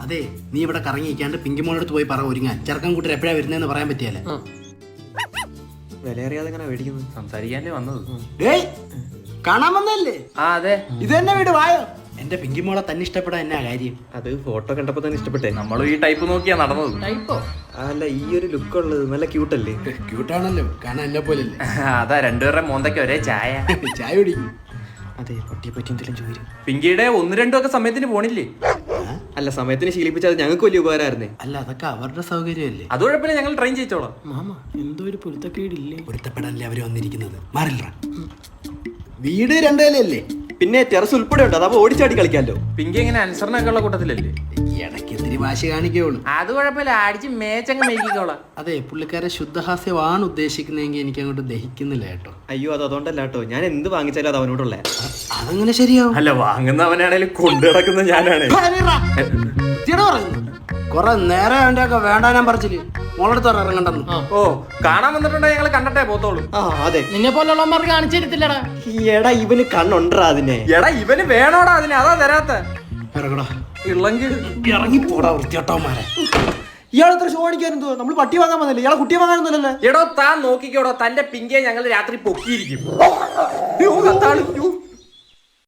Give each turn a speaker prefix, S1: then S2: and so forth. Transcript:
S1: അതെ, നീ ഇവിടെ കറങ്ങിക്കാണ്ട് പിങ്കിമോളടുത്ത് പോയി പറ ഒരുങ്ങാൻ. ചെറുക്കൻ കൂട്ടർ എപ്പോഴാ വരുന്നതെന്ന് പറയാൻ പറ്റിയല്ലേ.
S2: വില അറിയാതെ എങ്ങനെ മേടിക്കുന്നത്?
S3: സംസാരിക്കാനേ വന്നത്.
S1: ഏയ്, കാണാൻ വന്നല്ലേ?
S3: ആ അതെ,
S1: ഇത് തന്നെ വീട് വായോ. എന്റെ പിങ്കിമോളെ തന്നെ ഇഷ്ടപ്പെടാൻ എന്നാ കാര്യം?
S2: അത് ഫോട്ടോ കണ്ടപ്പോ തന്നെ ഇഷ്ടപ്പെട്ടെ.
S3: നമ്മളും ഈ ടൈപ്പ് നോക്കിയാ നടന്നത്.
S2: അല്ല, ഈ ഒരു ലുക്ക് ഉള്ളത് നല്ല ക്യൂട്ടല്ലേ?
S1: ക്യൂട്ടാണല്ലോ, കാണാൻ എന്നെ പോലല്ലേ.
S3: അതാ രണ്ടുപേരുടെ മോന്തയ്ക്ക് ഒരേ ചായ.
S1: ചായ കുടിക്കും.
S2: അതെ, പട്ടിയെ പറ്റി എന്തെങ്കിലും ചോദിക്കും.
S3: പിങ്കിയുടെ 1-2 ഒക്കെ സമയത്തിന് പോണില്ലേ?
S2: അല്ല, സമയത്തിന് ശീലിപ്പിച്ചത് ഞങ്ങൾക്ക് വലിയ ഉപകാരമായിരുന്നേ.
S1: അല്ല, അതൊക്കെ അവരുടെ സൗകര്യമല്ലേ.
S3: അത് കുഴപ്പമില്ല, ഞങ്ങൾ ട്രെയിൻ ചെയ്തോളാം.
S1: മാമ, എന്തോ ഒരു പൊരുത്തക്കേടില്ലേ? പൊരുത്തപ്പെടല്ലേ അവര് വന്നിരിക്കുന്നത്. മാറില്ല, വീട് 2 നിലയല്ലേ.
S2: പിന്നെ ടെറസ് ഉൾപ്പെടെ ഉണ്ട്, അതാവുമ്പോ ഓടിച്ചാടി കളിക്കാമല്ലോ.
S3: പിങ്കി എങ്ങനെ അനുസരണമൊക്കെ ഉള്ള കൂട്ടത്തിലല്ലേ?
S1: ഇടയ്ക്ക് ഇത്തിരി വാശി കാണിക്കുള്ളൂ.
S3: അത് കുഴപ്പമില്ല, അടിച്ച് മേച്ചങ്ങ് മേടിക്കോളാം.
S1: അതെ, പുള്ളിക്കാരെ ശുദ്ധഹാസ്യമാണ് ഉദ്ദേശിക്കുന്നതെങ്കിൽ എനിക്ക് അങ്ങോട്ട് ദഹിക്കുന്നില്ല കേട്ടോ.
S2: അയ്യോ, അത് അതുകൊണ്ടല്ല കേട്ടോ, ഞാൻ എന്ത് വാങ്ങിച്ചാലും അത് അവനോടുള്ള.
S1: അതങ്ങനെ ശരിയാവും.
S3: അല്ല, വാങ്ങുന്നവനാണേലും കൊണ്ടു നടക്കുന്ന ഞാനാണ്.
S1: കൊറേ നേരം അവന്റെ ഒക്കെ വേണ്ട ഞാൻ പറിച്ചില് മോളെടുത്ത് ഇറങ്ങണ്ടെന്ന്.
S3: ഓ, കാണാൻ വന്നിട്ടുണ്ടെ ഞങ്ങൾ കണ്ടിട്ടേ പോത്തോളൂ.
S2: ആ അതെ,
S4: നിന്നെ പോലുള്ളവന്മാർ കാണിച്ചിരുത്തില്ലടാ.
S2: എടാ ഇവന് കണ്ണുണ്ടാ അതിനെ.
S3: എടാ ഇവന് വേണോടാ അതിന്, അതാ തരാത്ത.
S1: ഇറങ്ങടാ,
S3: ഇളങ്കി
S1: ഇറങ്ങിപ്പോടാ വൃത്തിയോട്ടവന്മാരെ.
S2: ഇയാൾ എത്ര ഷോ കാണിക്കാനെന്തോ? നമ്മൾ പട്ടി വാങ്ങാൻ വന്നില്ല, ഇയാളെ കുട്ടിയെ വാങ്ങാനൊന്നുമല്ലേ?
S3: എടോ താൻ നോക്കിക്കോടോ, തന്റെ പിങ്കിയെ ഞങ്ങൾ രാത്രി പൊക്കിയിരിക്കും.